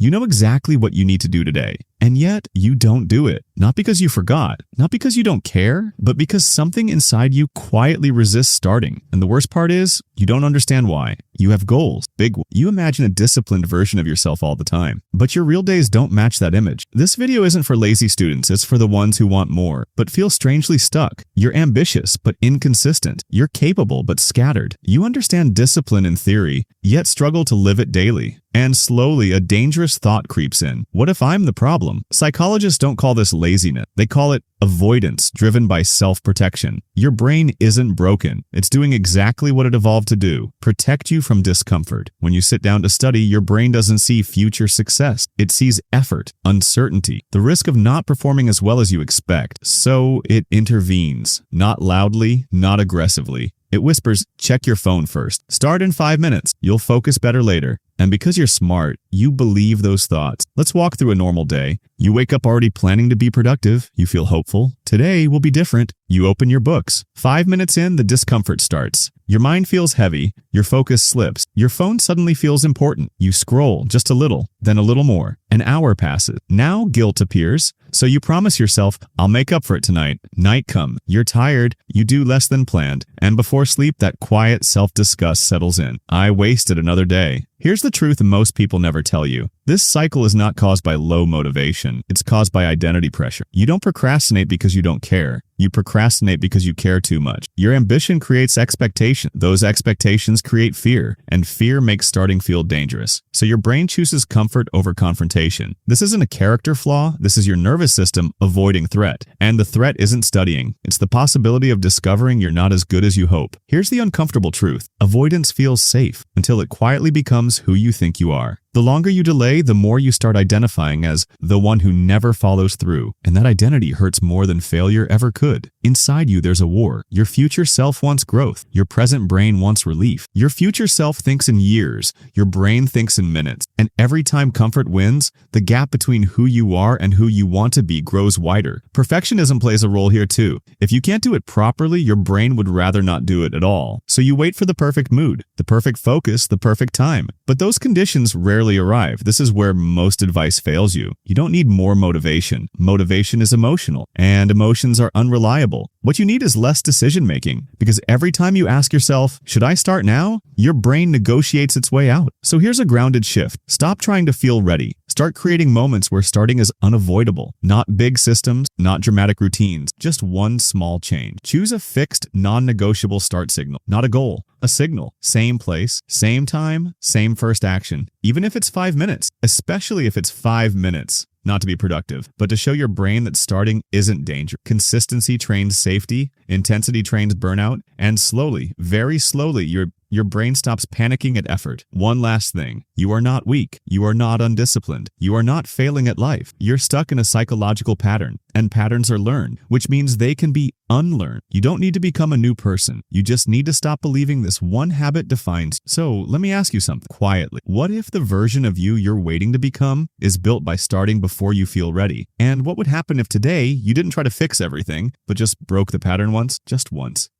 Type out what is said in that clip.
You know exactly what you need to do today, and yet you don't do it. Not because you forgot, not because you don't care, but because something inside you quietly resists starting. And the worst part is, you don't understand why. You have goals, big ones. You imagine a disciplined version of yourself all the time, but your real days don't match that image. This video isn't for lazy students, it's for the ones who want more, but feel strangely stuck. You're ambitious, but inconsistent. You're capable, but scattered. You understand discipline in theory, yet struggle to live it daily. And slowly, a dangerous thought creeps in. What if I'm the problem? Psychologists don't call this laziness. They call it avoidance driven by self-protection. Your brain isn't broken. It's doing exactly what it evolved to do: protect you from discomfort. When you sit down to study, your brain doesn't see future success. It sees effort, uncertainty, the risk of not performing as well as you expect. So it intervenes. Not loudly, not aggressively. It whispers, check your phone first. Start in 5 minutes. You'll focus better later. And because you're smart, you believe those thoughts. Let's walk through a normal day. You wake up already planning to be productive. You feel hopeful. Today will be different. You open your books. 5 minutes in, the discomfort starts. Your mind feels heavy. Your focus slips. Your phone suddenly feels important. You scroll just a little, then a little more. An hour passes. Now guilt appears. So you promise yourself, I'll make up for it tonight. Night comes. You're tired. You do less than planned. And before sleep, that quiet self-disgust settles in. I wasted another day. Here's the truth most people never tell you. This cycle is not caused by low motivation. It's caused by identity pressure. You don't procrastinate because you don't care. You procrastinate because you care too much. Your ambition creates expectation. Those expectations create fear, and fear makes starting feel dangerous. So your brain chooses comfort over confrontation. This isn't a character flaw. This is your nervous system avoiding threat. And the threat isn't studying. It's the possibility of discovering you're not as good as you hope. Here's the uncomfortable truth. Avoidance feels safe until it quietly becomes who you think you are. The longer you delay, the more you start identifying as the one who never follows through. And that identity hurts more than failure ever could. Inside you, there's a war. Your future self wants growth. Your present brain wants relief. Your future self thinks in years. Your brain thinks in minutes. And every time comfort wins, the gap between who you are and who you want to be grows wider. Perfectionism plays a role here too. If you can't do it properly, your brain would rather not do it at all. So you wait for the perfect mood, the perfect focus, the perfect time. But those conditions rarely arrive. This is where most advice fails you. You don't need more motivation. Motivation is emotional, and emotions are unreliable. What you need is less decision-making, because every time you ask yourself, should I start now? Your brain negotiates its way out. So here's a grounded shift. Stop trying to feel ready. Start creating moments where starting is unavoidable. Not big systems, not dramatic routines, just one small change. Choose a fixed, non-negotiable start signal, not a goal, a signal. Same place, same time, same first action. Even if it's 5 minutes, especially if it's 5 minutes. Not to be productive, but to show your brain that starting isn't danger. Consistency trains safety, intensity trains burnout, and slowly, very slowly, your brain stops panicking at effort. One last thing. You are not weak. You are not undisciplined. You are not failing at life. You're stuck in a psychological pattern, and patterns are learned, which means they can be unlearned. You don't need to become a new person. You just need to stop believing this one habit defines you. So let me ask you something quietly. What if the version of you you're waiting to become is built by starting before you feel ready? And what would happen if today you didn't try to fix everything, but just broke the pattern once? Just once.